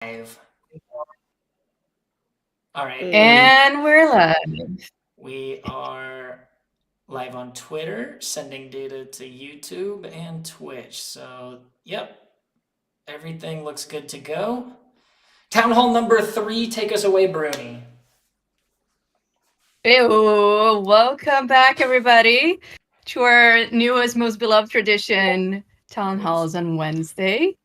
Live. All right. And we're live. We are live on Twitter, sending data to YouTube and Twitch. So, yep, everything looks good to go. Town Hall number 3, take us away, Bruni. Ew, welcome back, everybody, to our newest, most beloved tradition, Town Halls on Wednesday.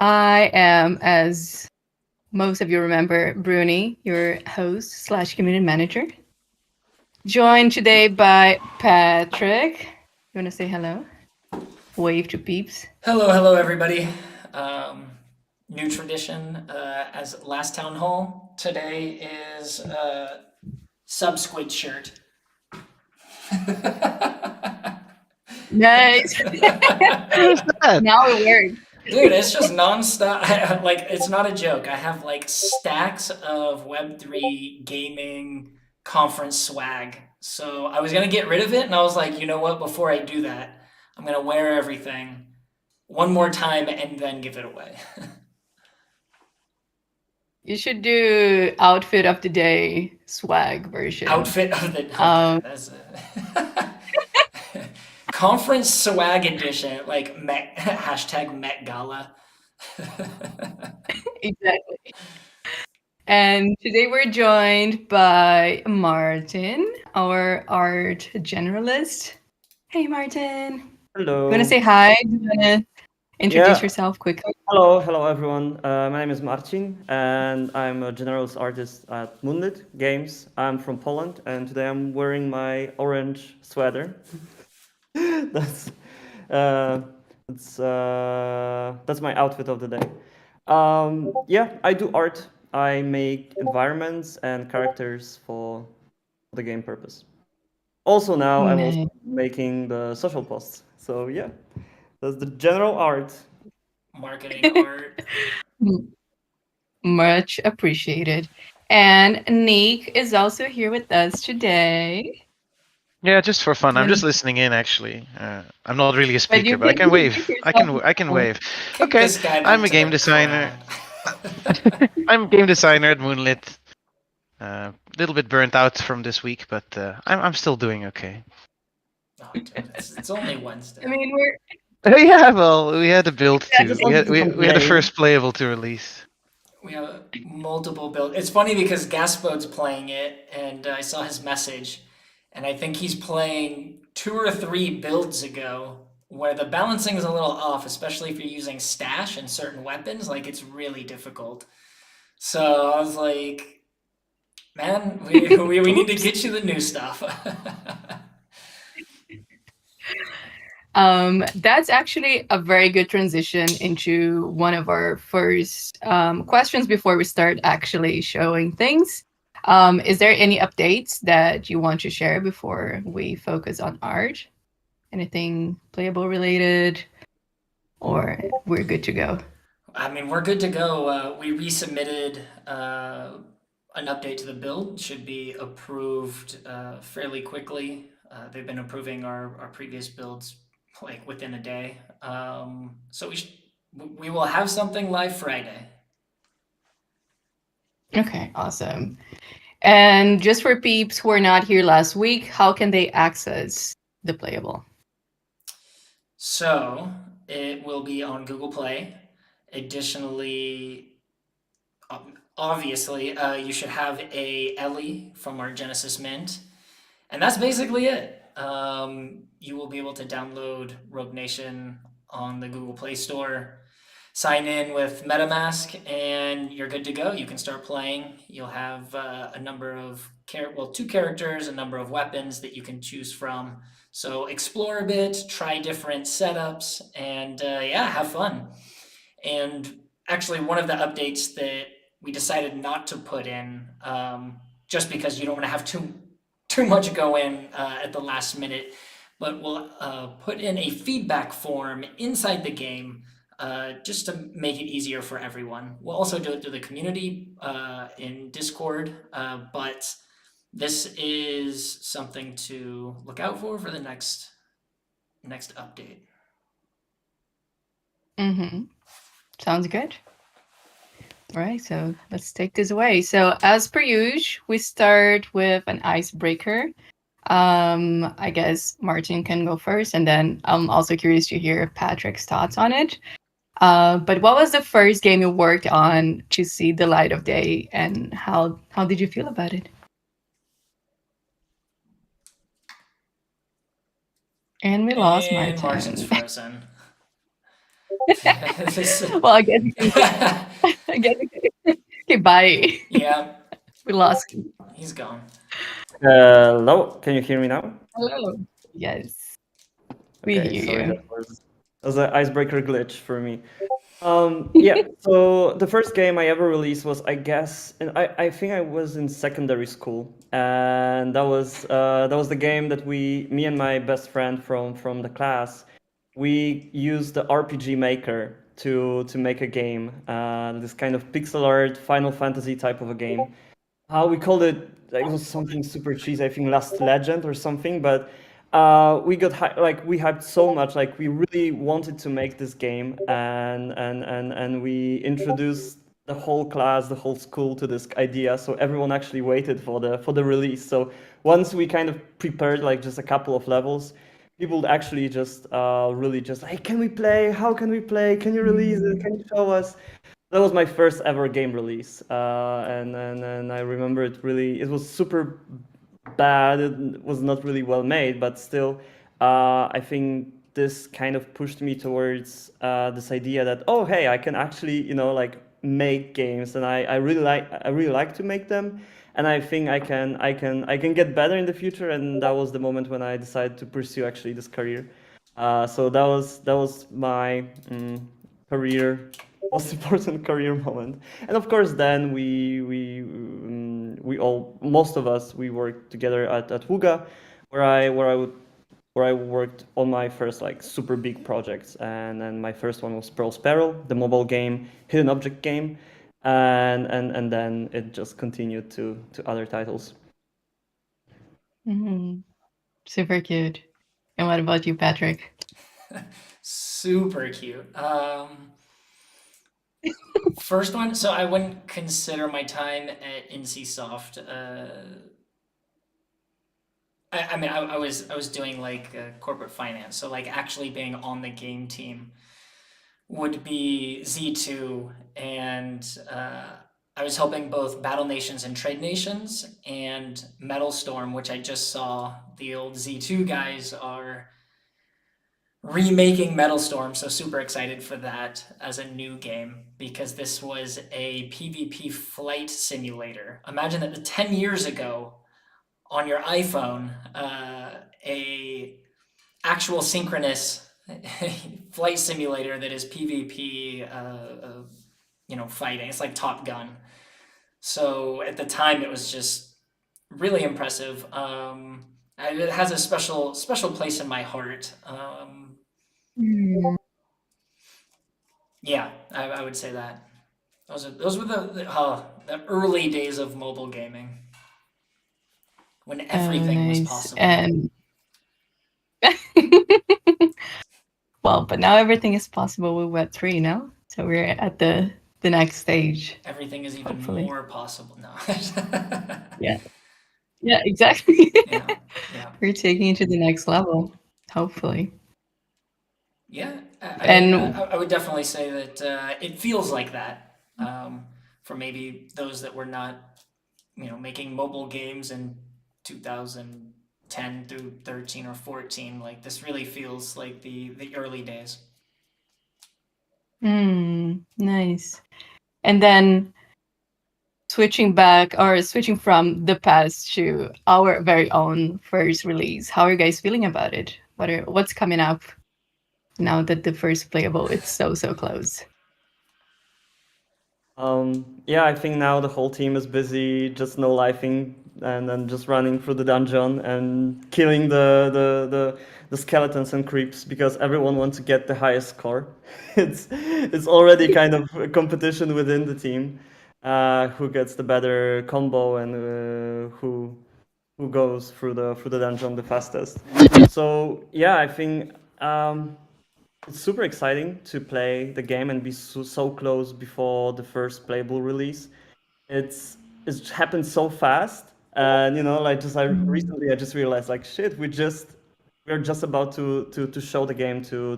I am, as most of you remember, Bruni, your host slash community manager. Joined today by Patrick. You want to say hello? Wave to peeps. Hello, everybody. New tradition as last Town Hall. Today is Sub Squid shirt. Nice. What is that? Now it works. Dude, it's just nonstop. Like, it's not a joke. I have like stacks of Web3 gaming conference swag. So I was gonna get rid of it, and I was like, you know what? Before I do that, I'm gonna wear everything one more time and then give it away. You should do outfit of the day swag version. Outfit of the okay, that's it. Conference swag edition, like hashtag Met Gala. Exactly. And today we're joined by Martin, our art generalist. Hey, Martin. Hello. You want to say hi? Do you want to introduce Yeah. yourself quickly? Hello, everyone. My name is Marcin, and I'm a generalist artist at Moonlit Games. I'm from Poland, and today I'm wearing my orange sweater. that's uh, that's my outfit of the day. Yeah, I do art. I make environments and characters for the game purpose. Also, now I'm also Nice. making the social posts. So yeah, that's the general art. Marketing art. Much appreciated. And Nick is also here with us today. Yeah, just for fun. Do you I'm wanna- just listening in. Actually, I'm not really a But speaker, you but I can can wave. introduce I yourself can. as I can well. wave. Kick Okay, this guy I'm back a to game the designer. crowd. I'm a game designer at Moonlit. A little bit burnt out from this week, but I'm still doing okay. Oh, dude, it's only Wednesday. I mean, we're Yeah, well, we had a build I to. just We wanted had to we had a complain. first playable to release. We have multiple builds. It's funny because Gaspod's playing it, and I saw his message, and I think he's playing 2 or 3 builds ago, where the balancing is a little off, especially if you're using stash and certain weapons. Like, it's really difficult. So I was like, man, we need to oops. get you the new stuff. That's actually a very good transition into one of our first questions before we start actually showing things. Is there any updates that you want to share before we focus on art? Anything playable related, or we're good to go? I mean, we're good to go. We resubmitted an update to the build. Should be approved fairly quickly. They've been approving our previous builds like within a day. So we will have something live Friday. Okay, awesome. And just for peeps who were not here last week, how can they access the playable? So it will be on Google Play. Additionally, obviously, you should have a Ellie from our Genesis Mint. And that's basically it. You will be able to download Rogue Nation on the Google Play Store, sign in with MetaMask, and you're good to go. You can start playing. You'll have a number of 2 characters, a number of weapons that you can choose from. So explore a bit, try different setups, and yeah, have fun. And actually, one of the updates that we decided not to put in, just because you don't want to have too much go in at the last minute, but we'll put in a feedback form inside the game just to make it easier for everyone. We'll also do it through the community in Discord, but this is something to look out for the next update. Mm-hmm. Sounds good. All right, so let's take this away. So as per usual, we start with an icebreaker. I guess Martin can go first, and then I'm also curious to hear Patrick's thoughts on it. But what was the first game you worked on to see the light of day, and how did you feel about it? And we lost And Marcin's Martin. frozen. This- Well, I guess I guess okay, bye. yeah, We lost him. he's gone. Hello, can you hear me now? Hello. Yes, we Okay, hear sorry, you. that was an icebreaker glitch for me. Yeah, so the first game I ever released was, I guess, and I think I was in secondary school, and that was the game that me and my best friend from the class, we used the RPG Maker to make a game, this kind of pixel art Final Fantasy type of a game. How we called it, like, it was something super cheesy, I think Last Legend or something, but we got like we hyped so much, like we really wanted to make this game, and we introduced the whole class, the whole school to this idea, so everyone actually waited for the release. So once we kind of prepared like just a couple of levels, people actually just really just, hey, can we play? How can we play? Can you release it? Can you show us? That was my first ever game release, and I remember it really. It was super bad. It was not really well made, but still, I think this kind of pushed me towards this idea that, oh, hey, I can actually, like, make games, and I really like to make them, and I think I can get better in the future, and that was the moment when I decided to pursue actually this career. So that was my career most important career moment. And of course, then we all, most of us, we worked together at Wuga, where I worked on my first like super big projects. And then my first one was Pearl Sparrow, the mobile game, hidden object game, and then it just continued to other titles. Mhm. Super cute. And what about you, Patrick? Super cute. First one, so I wouldn't consider my time at NCSoft. I mean, I was doing like corporate finance, so like actually being on the game team would be Z2, and I was helping both Battle Nations and Trade Nations, and Metal Storm, which I just saw the old Z2 guys are remaking Metal Storm, so super excited for that as a new game because this was a PvP flight simulator. Imagine that 10 years ago on your iPhone, a actual synchronous flight simulator that is PvP, fighting. It's like Top Gun. So at the time, it was just really impressive. It has a special place in my heart. Mm. Yeah, I would say that. Those were the early days of mobile gaming when Oh, everything was nice. possible. And well, but now everything is possible with Web3 now. So we're at the next stage, Everything is even hopefully. more possible now. Yeah. Yeah, exactly. Yeah, yeah, We're taking it to the next level, hopefully. yeah. I mean, And I would definitely say that it feels like that for maybe those that were not, making mobile games in 2010 through 13 or 14. Like this really feels like the early days. nice. And then switching from the past to our very own first release. How are you guys feeling about it? What's coming up now that the first playable it's so close? Yeah, I think now the whole team is busy just no lifing and then just running through the dungeon and killing the skeletons and creeps because everyone wants to get the highest score. It's already kind of a competition within the team, who gets the better combo and who goes through the dungeon the fastest. So yeah, I think it's super exciting to play the game and be so close before the first playable release. It's it's happened so fast, and like just recently I just realized like shit, we're just about to show the game to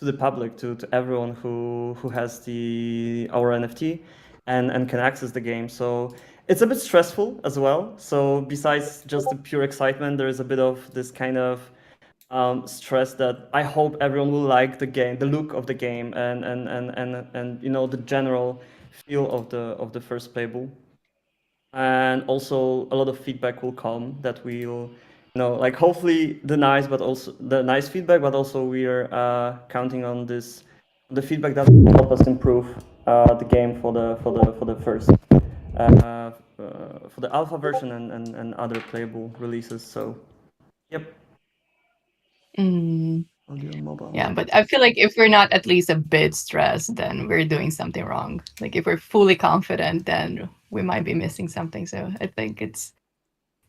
the public, to everyone who has the our NFT and can access the game. So it's a bit stressful as well. So besides just the pure excitement, there is a bit of this kind of stress that I hope everyone will like the game, the look of the game, and the general feel of the first playable. And also a lot of feedback will come that we'll like hopefully the nice feedback, but also we are counting on the feedback that will help us improve the game for the first for the alpha version and other playable releases. So yep. Mm, Audio mobile. yeah, but I feel like if we're not at least a bit stressed, then we're doing something wrong. Like if we're fully confident, then we might be missing something. So I think it's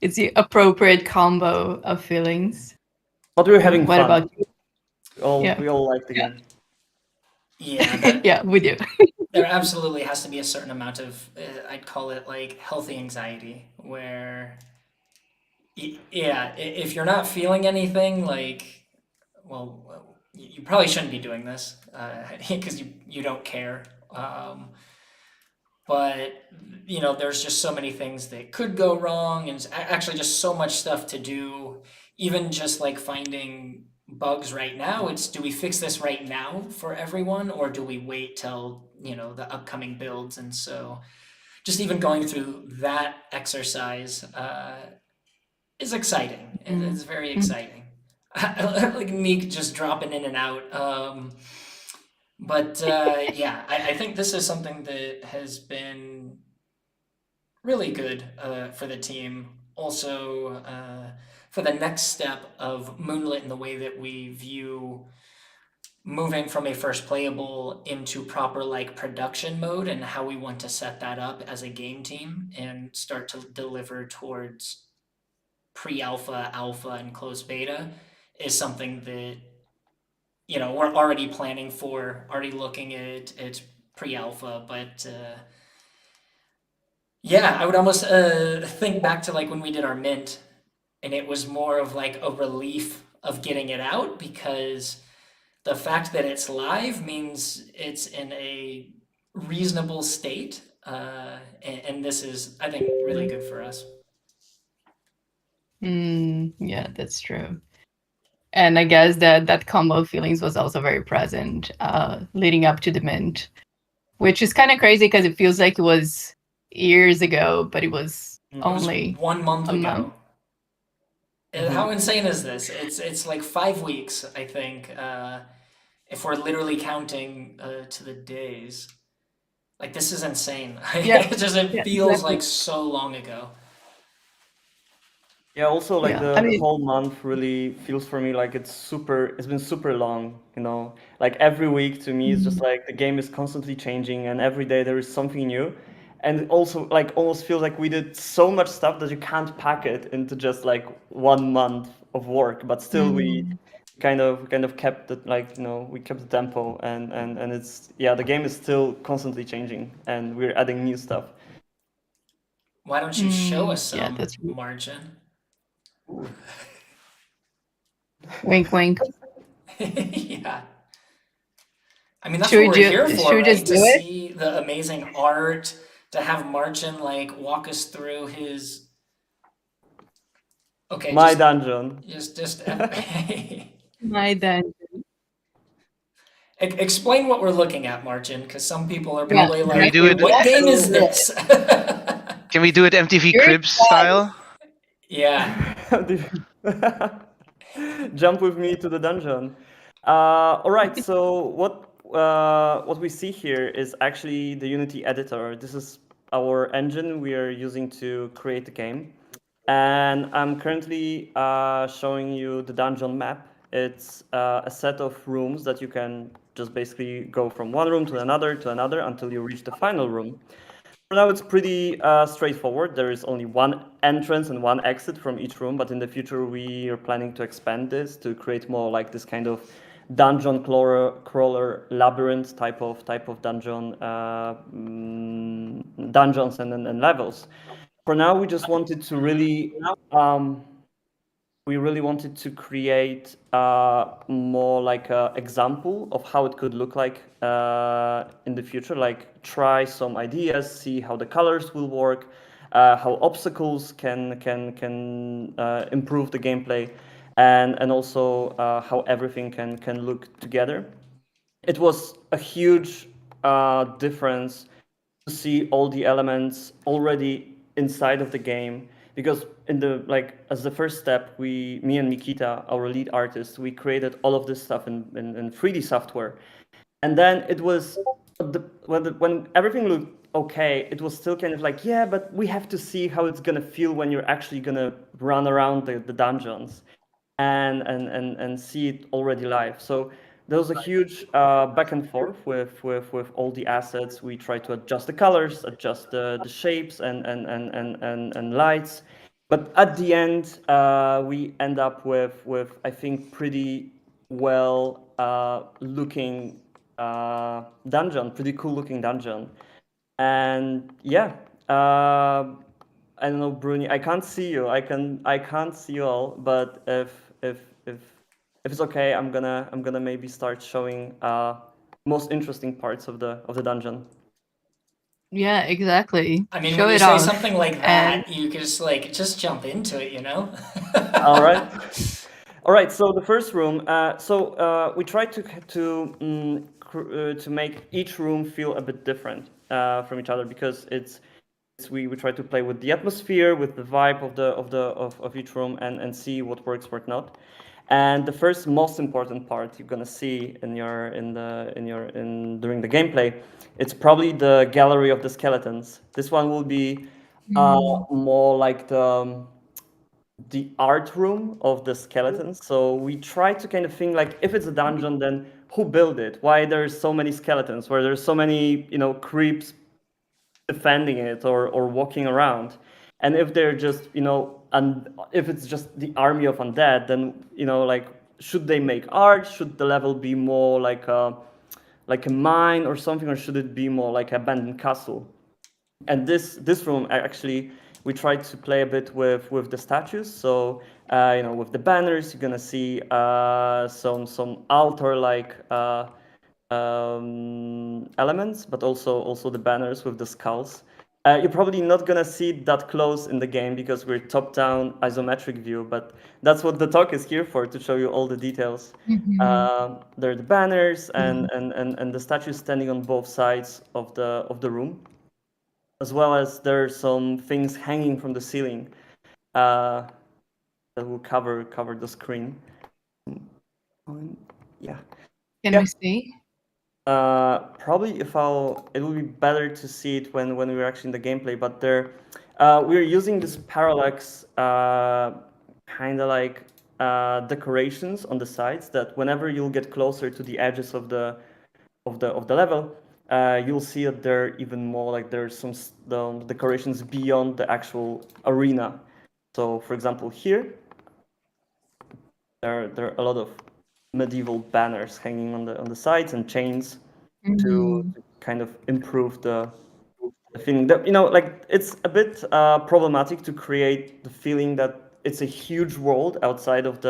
the appropriate combo of feelings. But we're having What fun. about you? We all like the game. Yeah, Yeah, with you. there absolutely has to be a certain amount of, I'd call it like healthy anxiety, where, yeah, if you're not feeling anything, like, well, you probably shouldn't be doing this, because you don't care. But there's just so many things that could go wrong, and actually just so much stuff to do. Even just like finding bugs right now, it's, do we fix this right now for everyone, or do we wait till the upcoming builds? And so just even going through that exercise is exciting. It's very exciting. Like Meek just dropping in and out. But yeah, I think this is something that has been really good for the team. Also, for the next step of Moonlit and the way that we view moving from a first playable into proper like production mode, and how we want to set that up as a game team and start to deliver towards pre-alpha, alpha, and closed beta, is something that we're already planning for, already looking at pre-alpha. But yeah, I would almost think back to like when we did our mint, and it was more of like a relief of getting it out, because the fact that it's live means it's in a reasonable state, and this is, I think, really good for us. Yeah, that's true. And I guess that combo of feelings was also very present leading up to the mint, which is kind of crazy because it feels like it was years ago, but it was It was only 1 month a ago. month. How insane is this? It's like 5 weeks, I think, if we're literally counting to the days. Like, this is insane. Yeah, It yeah, feels exactly. like so long ago. Yeah, also like Yeah, I the mean, whole month really feels for me like it's been super long. Like every week to me is just like the game is constantly changing and every day there is something new. And also like almost feels like we did so much stuff that you can't pack it into just like 1 month of work, but still we mm, kind of kept it like, we kept the tempo and it's yeah, the game is still constantly changing and we're adding new stuff. Why don't you show us yeah, some, that's Margin? wink, wink. Yeah. I mean, that's Should what we we're do? here for, Should we just right? do To it? see the amazing art, to have Marcin like walk us through his. Okay, My just, dungeon. just, just. My then. Explain what we're looking at, Marcin, because some people are Yeah, probably Can we like, do exactly. it? "What Walk game us is through it. this?" Can we do it MTV You're Cribs style? Yeah. Jump with me to the dungeon. All right, so what we see here is actually the Unity editor. This is our engine we are using to create the game. And I'm currently showing you the dungeon map. It's a set of rooms that you can just basically go from one room to another until you reach the final room. For now, it's pretty straightforward. There is only one entrance and one exit from each room, but in the future, we are planning to expand this to create more like this kind of dungeon crawler labyrinth type of dungeon dungeons and levels. For now, we just wanted to really we really wanted to create more like an example of how it could look like in the future. Like try some ideas, see how the colors will work, how obstacles can improve the gameplay, and also how everything can look together. It was a huge difference to see all the elements already inside of the game, because in the like as the first step, me and Nikita, our lead artist, we created all of this stuff in 3D software, and then it was when everything looked okay, it was still kind of like, yeah, but we have to see how it's gonna feel when you're actually gonna run around the dungeons and see it already live. So there was a huge back and forth with all the assets. We tried to adjust the colors, adjust the shapes and lights. But at the end, we end up with I think pretty well looking dungeon, pretty cool looking dungeon. And yeah, I don't know, Bruni. I can't see you. I can't see you all. But if it's okay, I'm gonna maybe start showing most interesting parts of the dungeon. Yeah, exactly. I mean, Show when you it say off. something like And that, you can just jump into it, you know? All right. All right. So the first room. We tried to make each room feel a bit different from each other, because we try to play with the atmosphere, with the vibe of each room, and see what works, what not. And the first most important part you're gonna see during the gameplay, it's probably the gallery of the skeletons. This one will be more like the art room of the skeletons. So we try to kind of think like, if it's a dungeon, then who built it? Why there's so many skeletons? Where there's so many creeps defending it or walking around? And if they're just and if it's just the army of undead, then like, should they make art? Should the level be more like a mine or something, or should it be more like an abandoned castle? And this room, actually, we tried to play a bit with the statues. So with the banners, you're gonna see some altar like elements, but also the banners with the skulls. You're probably not gonna see it that close in the game, because we're top-down isometric view, but that's what the talk is here for, to show you all the details. There are the banners and the statues standing on both sides of the room, as well as there are some things hanging from the ceiling that will cover the screen. Yeah. can Yeah. we see? Probably it will be better to see it when we're actually in the gameplay. But we're using this parallax kind of like decorations on the sides, that whenever you'll get closer to the edges of the level, you'll see that there are even more, like there's some the decorations beyond the actual arena. So, for example, here there are a lot of medieval banners hanging on the sides and chains to kind of improve the feeling. That like, it's a bit problematic to create the feeling that it's a huge world outside of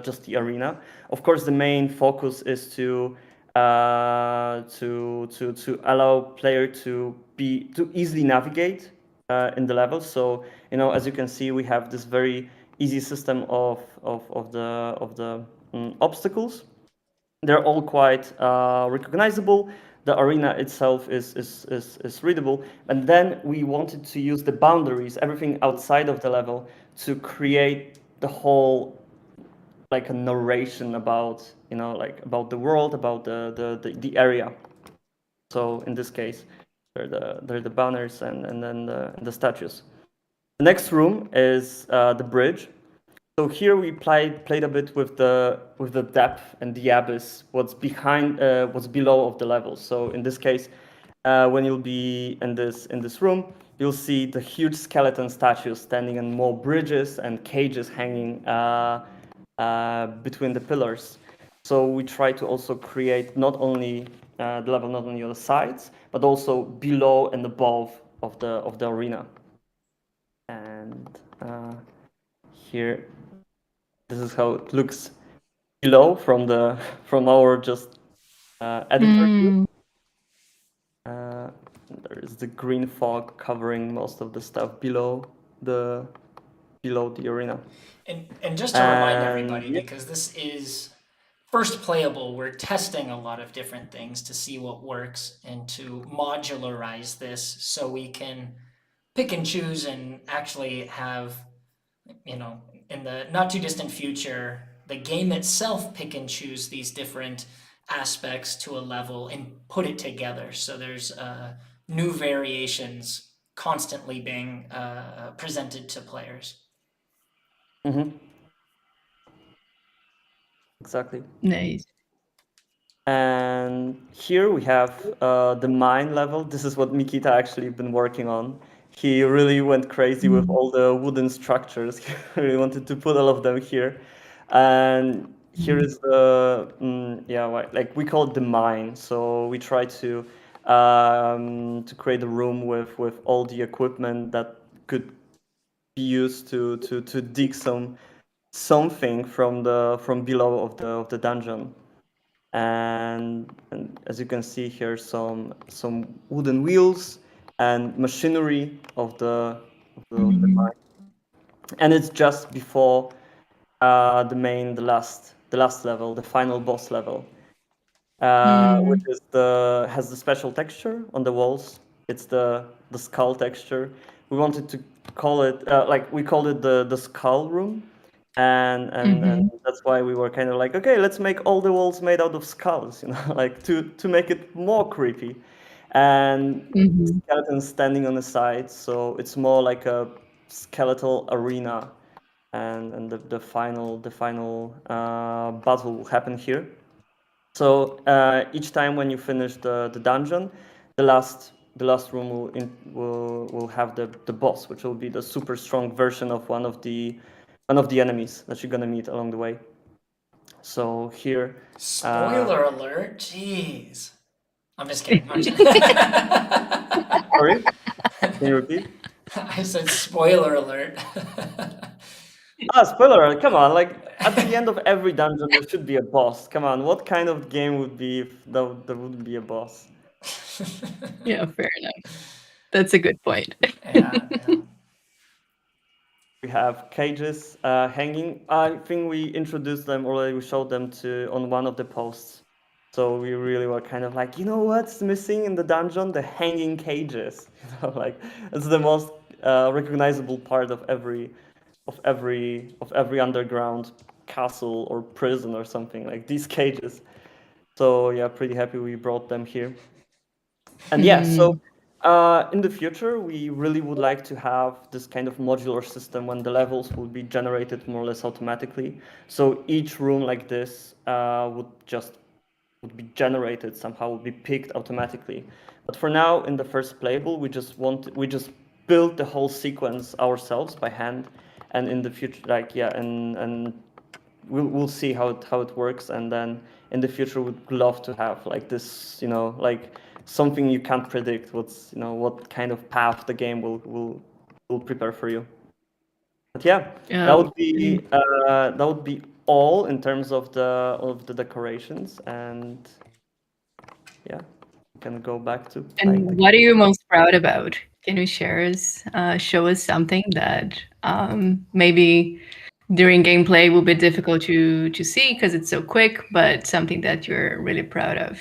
just the arena. Of course, the main focus is to allow player to easily navigate in the levels. So as you can see, we have this very easy system of the obstacles. They're all quite recognizable. The arena itself is readable, and then we wanted to use the boundaries, everything outside of the level, to create the whole, like, a narration about like about the world, about the area. So in this case, they're the banners and then the statues. The next room is the bridge. So here we played a bit with the depth and the abyss, what's below of the level. So in this case, when you'll be in this room, you'll see the huge skeleton statues standing on more bridges and cages hanging between the pillars. So we try to also create not only the level not only on the sides, but also below and above of the arena. And here, this is how it looks below from our just editor view. Mm. There is the green fog covering most of the stuff the below the arena. And just to remind everybody, Yeah. because this is first playable, we're testing a lot of different things to see what works and to modularize this so we can pick and choose and actually have, you know, in the not too distant future, the game itself pick and choose these different aspects to a level and put it together. So there's new variations constantly being presented to players. Mm-hmm. Exactly. Nice. And here we have the mine level. This is what Mikita actually been working on. He really went crazy with Mm. all the wooden structures. He really wanted to put all of them here. And here Mm. is the, yeah, like we call it the mine. So we try to create a room with all the equipment that could be used to dig something from below of the dungeon. And as you can see here, some wooden wheels and machinery of the Mm. mine. And it's just before the last level, the final boss level, which Mm. is has the special texture on the walls. It's the skull texture. We wanted to call it like we called it the skull room, and Mhm. that's why we were kind of like, okay, let's make all the walls made out of skulls, you know, like to make it more creepy, and Mhm. skeletons standing on the side, so it's more like a skeletal arena, and the final battle will happen here. So each time when you finish the dungeon, the last room will have the boss, which will be the super strong version of one of the enemies that you're gonna meet along the way. So here, Spoiler alert! Jeez. I'm just kidding, Marcin. sorry, can you repeat? I said spoiler alert. Spoiler alert! Come on, like at the end of every dungeon there should be a boss. Come on, what kind of game would be if there wouldn't be a boss? Yeah, fair enough. That's a good point. Yeah, yeah. We have cages hanging. I think we introduced them already. We showed them to on one of the posts. So we really were kind of like, you know what's missing in the dungeon? The hanging cages. You know, like it's the most recognizable part of every underground castle or prison or something like these cages. So yeah, pretty happy we brought them here. And yeah, so Hmm. in the future, we really would like to have this kind of modular system when the levels will be generated more or less automatically. So each room like this would be generated somehow, would be picked automatically. But for now, in the first playable, we just build the whole sequence ourselves by hand. And in the future, like yeah, and we'll see how it works, and then in the future we'd love to have like this, you know, like something you can't predict what's, you know, what kind of path the game will prepare for you. But yeah, Oh, that would be all in terms of the decorations, and yeah, we can go back to playing the and game. what are you most proud about? Can you show us something that maybe during gameplay will be difficult to see because it's so quick, but something that you're really proud of?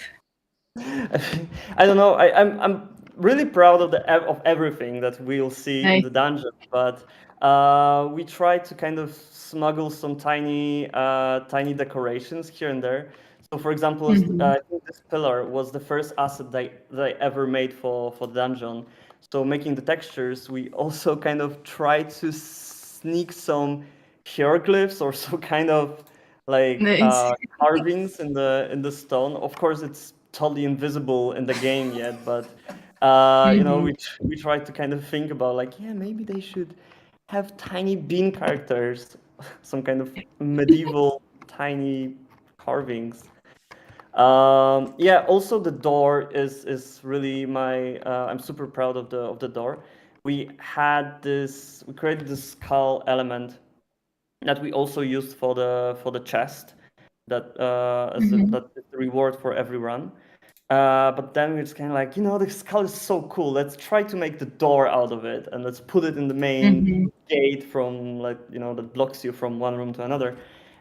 I don't know. I'm really proud of of everything that we'll see in Nice. the dungeon, but we try to kind of smuggle some tiny decorations here and there. So, for example, Mhm. I think this pillar was the first asset that I ever made for the dungeon. So, making the textures, we also kind of try to sneak some hieroglyphs or some kind of like Nice. carvings in the stone. Of course, it's totally invisible in the game yet, but you know, Mhm. we try to kind of think about like, yeah, maybe they should have tiny bean characters, some kind of medieval tiny carvings. Yeah. Also, the door is really my. I'm super proud of the door. We created this skull element that we also used for the chest. That that is the reward for every run. But then we're just kind of like, the skull is so cool. Let's try to make the door out of it, and let's put it in the main gate from that blocks you from one room to another.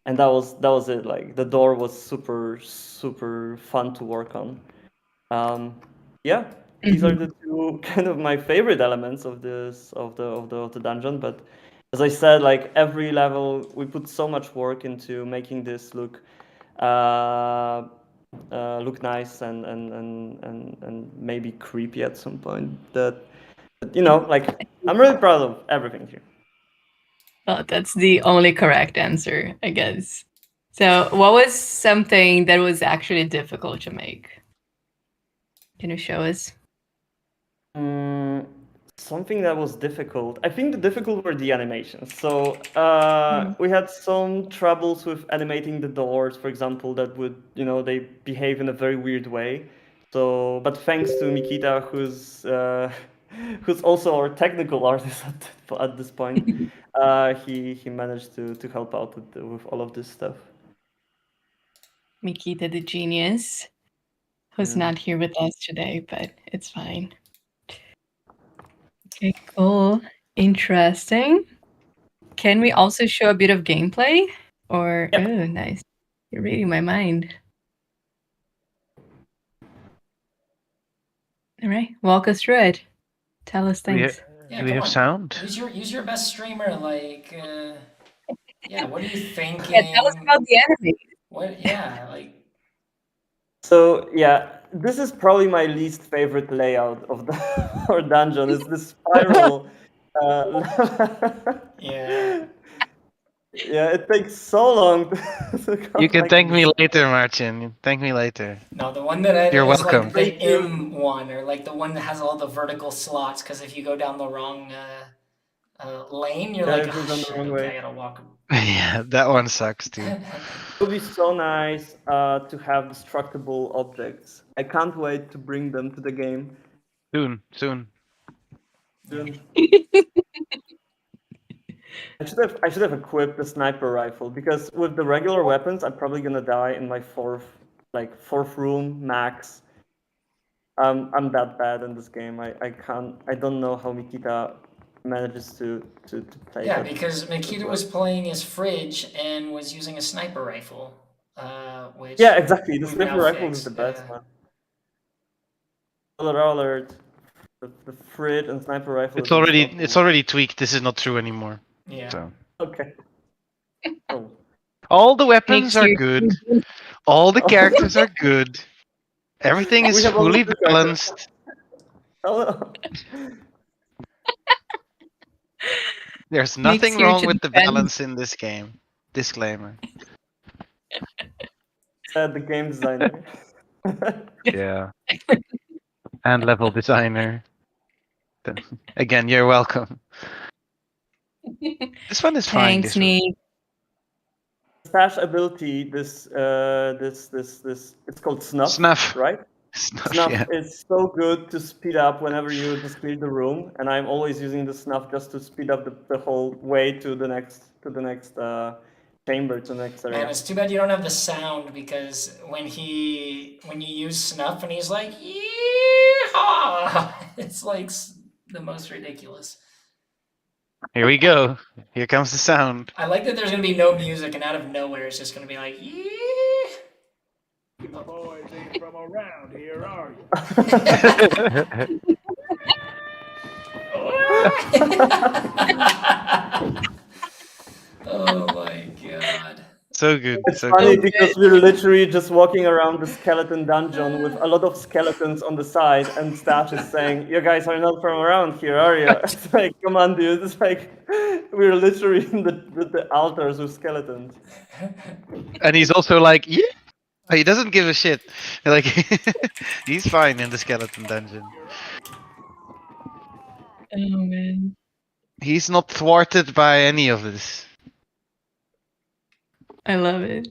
And that was it. Like the door was super super fun to work on. Yeah, these are the two kind of my favorite elements of the dungeon. But as I said, like every level, we put so much work into making this uh, look nice and maybe creepy at some point. That like I'm really proud of everything here. Well, that's the only correct answer, I guess. So, what was something that was actually difficult to make? Can you show us? Something that was difficult. I think the difficult were the animations. So we had some troubles with animating the doors, for example, that would they behave in a very weird way. So, but thanks to Mikita, who's also our technical artist at this point, he managed to help out with all of this stuff. Mikita the genius, who's not here with us today, but it's fine. Okay, cool. Interesting. Can we also show a bit of gameplay? Or, Yep. oh, nice. You're reading my mind. All right, walk us through it. Tell us things. Do we have sound? Use your best streamer. Like, yeah. What are you thinking? Yeah, tell us about the enemy. What? Yeah, like. So yeah, this is probably my least favorite layout of the our dungeon. Is this spiral? Yeah. Yeah, it takes so long to You can like thank me this. later, Marcin. Thank me later. No, the one that I You're is welcome. like the M one, or like the one that has all the vertical slots. Because if you go down the wrong lane, you're Yeah, like, it goes oh down the shit, wrong okay, way. I gotta walk. Yeah, that one sucks too. It would be so nice to have destructible objects. I can't wait to bring them to the game. Soon. Soon. I should have equipped the sniper rifle, because with the regular weapons, I'm probably gonna die in my fourth room max. I'm that bad in this game. I don't know how Mikita manages to play. Yeah, but because Makita was playing his fridge and was using a sniper rifle, which yeah, exactly. The we've sniper now rifle is fixed. the best one. Alert! The fridge and sniper rifle. It's already tweaked. This is not true anymore. Yeah. So Okay. Oh. all the weapons Makes are you- good. All the characters are good. Everything We is have fully only two characters. balanced. Oh. There's Makes nothing you wrong to with the defend. balance in this game. Disclaimer. The game designer. Yeah. And level designer. Again, you're welcome. This one is fine. Thanks, This one. Nick. Stash ability. This. It's called snuff. Snuff. Right. Snuff, Snuff yeah. is so good to speed up whenever you just clear the room, and I'm always using the snuff just to speed up the whole way to the next chamber, to the next area. Man, it's too bad you don't have the sound, because when you use snuff and he's like, yeehaw, it's like the most ridiculous. Here we go. Here comes the sound. I like that there's gonna be no music, and out of nowhere it's just gonna be like, yee. You boys ain't from around here, are you? Oh my god. So good. It's So funny good. because we're literally just walking around the skeleton dungeon with a lot of skeletons on the side, and Stash is saying, "You guys are not from around here, are you?" It's like, come on, dude. It's like we're literally in the altars with skeletons. And he's also like, yeah. He doesn't give a shit. Like he's fine in the skeleton dungeon. Oh man. He's not thwarted by any of this. I love it.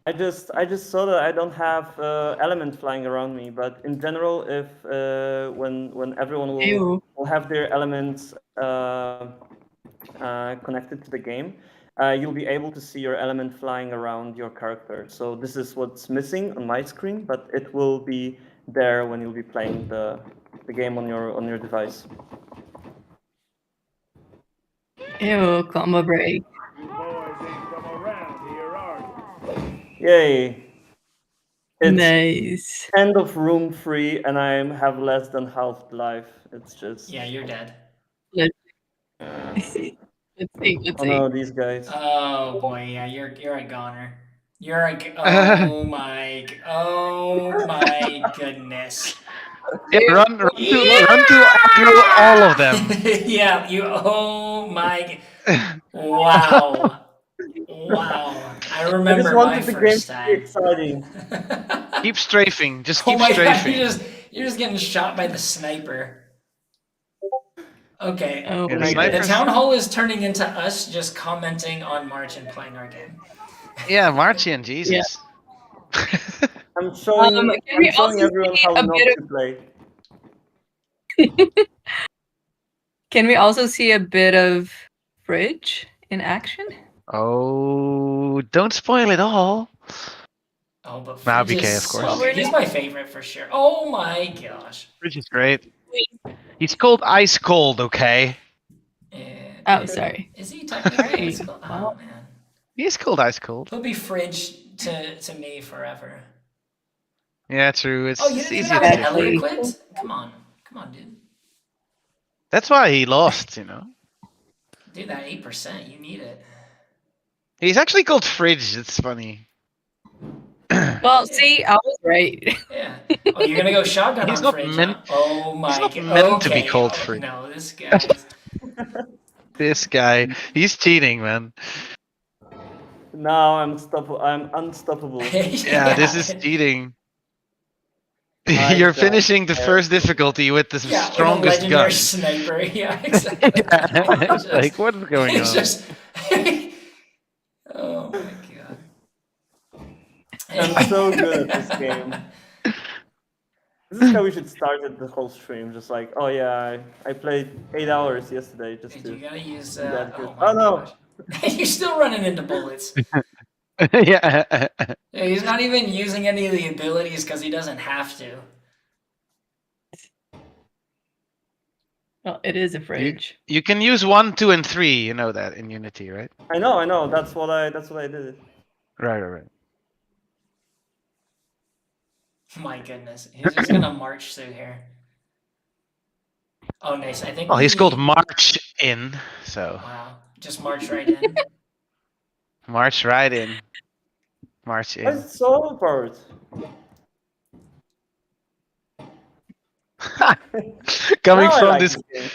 I just saw that I don't have element flying around me, but in general, if when everyone Ew. will have their elements connected to the game, you'll be able to see your element flying around your character. So this is what's missing on my screen, but it will be there when you'll be playing the game on your device. Ew, combo break. You boys ain't from around here, are you? Yay! It's Nice. end of room 3, and I have less than half life. It's just Yeah, you're dead. Let's uh, see. Let's see. Let's oh see. no, these guys. Oh boy, yeah, you're a goner. Oh my goodness. Yeah, Yeah. run to aggro all of them. Yeah, you. Oh my. Wow. Wow. I I just remember my wanted the game first to be time. exciting. Keep strafing. Just Oh keep my god, strafing. you're just getting shot by the sniper. Okay. Oh Yeah, the my The god. snipers. town hall is turning into us just commenting on Marcin playing our game. Yeah, Marcin, Jesus. I'm showing Can I'm we showing also everyone see how a not bit to play. Can we also see a bit of Fridge in action? Oh, don't spoil it all. Oh, but Now Fridge is BK, of so course. good. He's my favorite for sure. Oh my gosh. Fridge is great. He's called Ice Cold, okay? Oh, sorry. Is he technically Alright, ice cold? Oh well. man. He's called Ice Cold. He'll be Fridge to me forever. Yeah, true. Oh, you It's didn't even easier have to an Ellie Exactly. differentiate. equipped? Come on, dude. That's why he lost, you know? Dude, that 8%, you need it. He's actually called Fridge. It's funny. Well, see, I was right. Yeah. Oh, you're gonna go shotgun He's on not Fridge, meant. huh? Oh He's my not god. meant to be Okay. called Oh, Fridge. no, this guy's. This guy, he's cheating, man. Now I'm unstoppable. Yeah, this is cheating. I You're don't finishing the care. first difficulty with the Yeah, with a strongest legendary gun. sniper. Yeah, exactly. It's like, what is going It's on? just. Oh my god. I'm so good at this game. This is how we should start it the whole stream. Just like, oh yeah, I played 8 hours yesterday just Dude, to you gotta use. be that good. Oh my Oh no! gosh. You're still running into bullets. Yeah. Yeah, he's not even using any of the abilities because he doesn't have to. Well, it is a Fridge. You can use 1, 2, and 3. You know that in Unity, right? I know. That's what I did. Right. My goodness, he's just gonna march through here. Oh, nice. I think. Well, he's called we- March in, so Wow, just march right in. march right in. March Why in. is it so overpowered? Coming Now I from like this, game.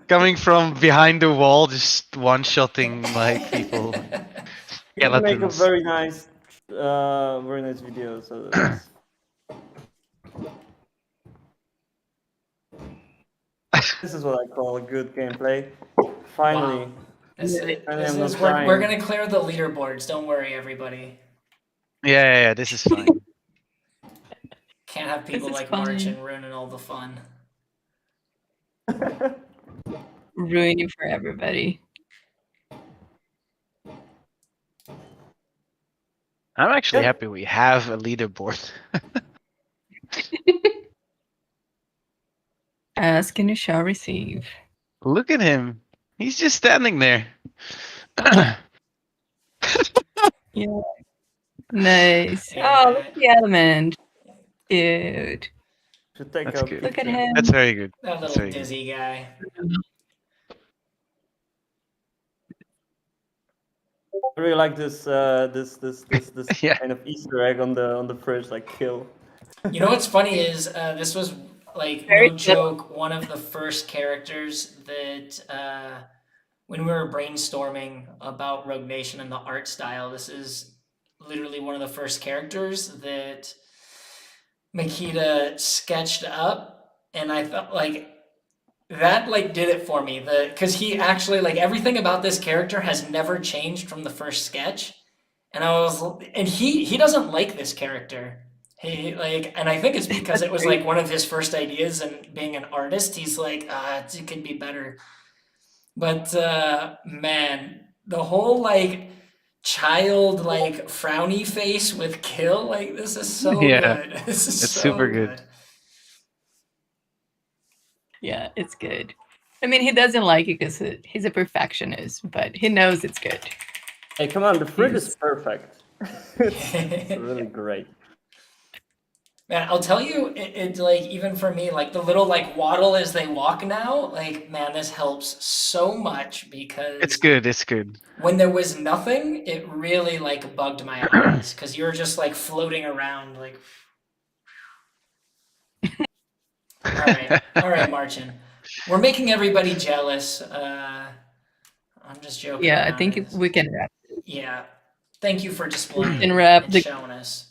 coming from behind the wall, just one-shotting like people. You can make a Skeletons. very nice video. So that's... This is what I call a good gameplay. Finally. Wow. This is, And this I'm is not we're dying. gonna clear the leaderboards. Don't worry, everybody. Yeah, this is fine. Can't have people is like fun. Marcin ruining all the fun. Ruining for everybody. I'm actually Yep. happy we have a leaderboard. Ask and you shall receive. Look at him. He's just standing there. Yeah. Nice. Yeah. Oh, look at the element. Dude. Should take That's a good. Look at picture. him. That's very good. That That's little very good. dizzy guy. I really like this Yeah. kind of Easter egg on the fridge, like kill. You know what's funny is this was like Very no joke one of the first characters that when we were brainstorming about Rogue Nation and the art style, this is literally one of the first characters that Makita sketched up, and I thought like that like did it for me. Because he actually like everything about this character has never changed from the first sketch. And he doesn't like this character. He like, and I think it's because it was like one of his first ideas, and being an artist, he's like, it could be better. But man, the whole like child like frowny face with kill, like this is so Yeah, good. This is it's so super good. good. Yeah, it's good. I mean, he doesn't like it because he's a perfectionist, but he knows it's good. Hey, come on, the fruit is Yes. perfect. It's really great. Man, I'll tell you, it like even for me, like the little like waddle as they walk now, like man, this helps so much because It's good. It's good. when there was nothing, it really like bugged my eyes because you're just like floating around like. All right, Marcin. We're making everybody jealous. I'm just joking. Yeah, I around. think we can wrap. Yeah. Thank you for displaying And wrap and the- showing us.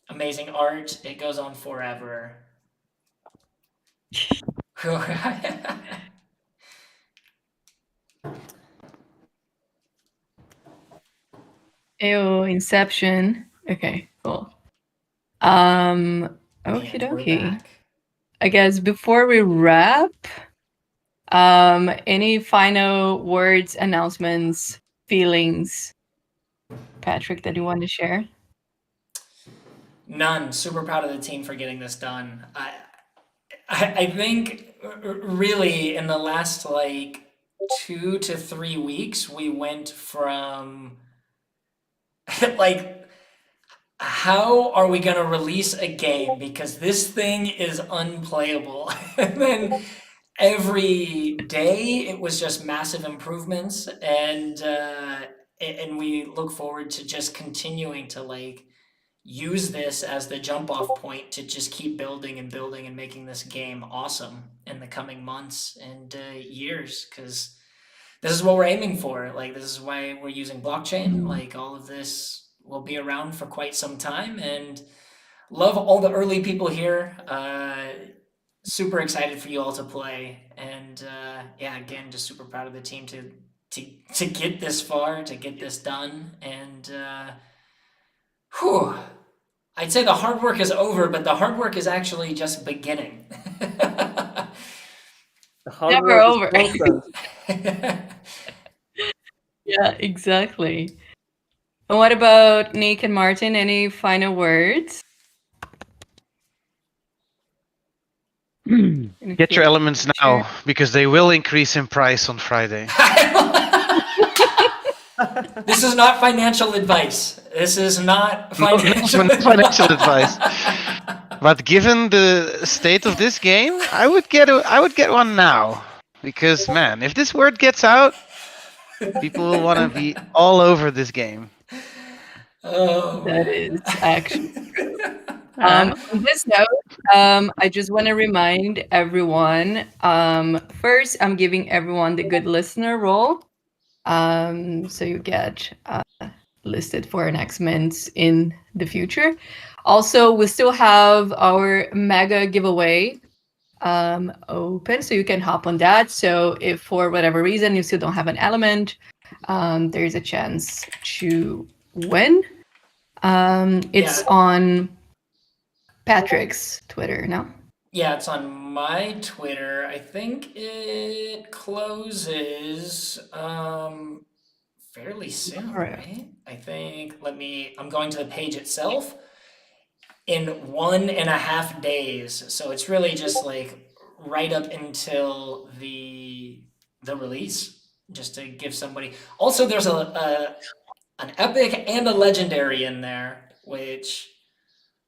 Amazing art. It goes on forever. Ew, Inception. Okay, cool. Okie And we're dokie. back. I guess before we wrap, any final words, announcements, feelings, Patrick, that you want to share? None. Super proud of the team for getting this done. I think really in the last like 2 to 3 weeks, we went from like, how are we going to release a game because this thing is unplayable? And then every day it was just massive improvements, and we look forward to just continuing to like use this as the jump off point to just keep building and building and making this game awesome in the coming months and years, because this is what we're aiming for. Like, this is why we're using blockchain. Like, all of this will be around for quite some time, and love all the early people here. Super excited for you all to play, and yeah, again, just super proud of the team to get this far, to get this done, and whew, I'd say the hard work is over, but the hard work is actually just beginning. The hard Never work is over. constant. Yeah, exactly. And what about Nick and Martin? Any final words? Get your elements now because they will increase in price on Friday. This is not financial advice. This is not financial not financial advice. But given the state of this game, I would get one now, because man, if this word gets out, people will want to be all over this game. Oh, That is actually true. On this note, I just want to remind everyone. First, I'm giving everyone the good listener role, so you get listed for next months in the future. Also, we still have our mega giveaway open, so you can hop on that. So if for whatever reason you still don't have an element, there's a chance to win. It's on Patrick's Twitter now. yeah, it's on my Twitter. I think it closes fairly soon, right? I think, I'm going to the page itself in 1.5 days. So it's really just like right up until the release, just to give somebody. Also, there's an epic and a legendary in there, which,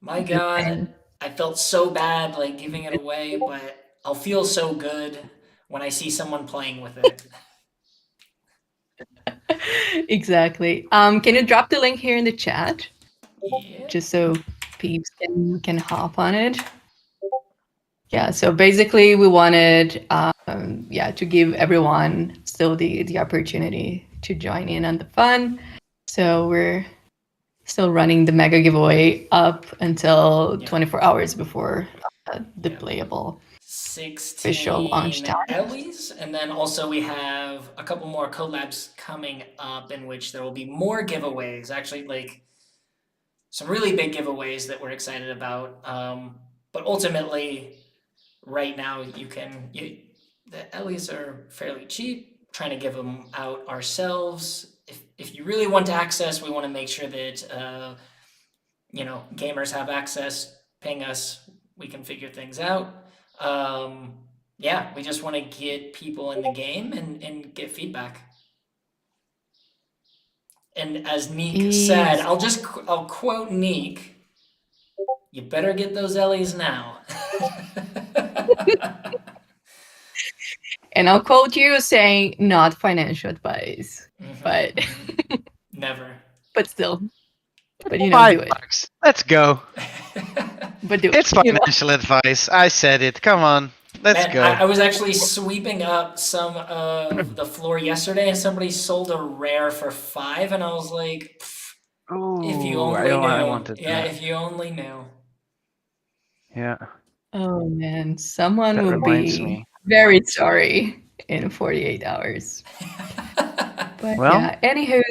my God, I felt so bad like giving it away, but I'll feel so good when I see someone playing with it. Exactly. Can you drop the link here in the chat, Yeah. just so peeps can hop on it? Yeah. So basically, we wanted, to give everyone still the opportunity to join in on the fun. So we're still running the mega giveaway up until 24 hours before the playable. Official launch 16 time. Ellie's, and then also we have a couple more collabs coming up in which there will be more giveaways. Actually, like some really big giveaways that we're excited about. But ultimately, right now the Ellie's are fairly cheap. Trying to give them out ourselves. If you really want access, we want to make sure that gamers have access. Ping us, we can figure things out. Yeah, we just want to get people in the game and get feedback. And as Neek said, I'll quote Neek. You better get those Ellie's now. And I'll quote you saying, not financial advice, but Never. but still, but do it. $5. Let's go. But do It's it. financial advice. I said it. Come on. Let's Man, go. I was actually sweeping up some of the floor yesterday, and somebody sold a rare for $5, and I was like, if you Ooh, only knew. I wanted Yeah, that. if you only knew. Yeah. Oh man, someone That will reminds be me. very sorry in 48 hours. But Well, yeah, anywho,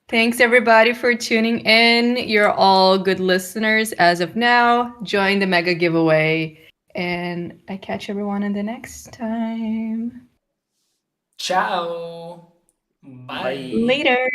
thanks everybody for tuning in. You're all good listeners as of now. Join the mega giveaway, and I catch everyone in the next time. Ciao. Bye. Later.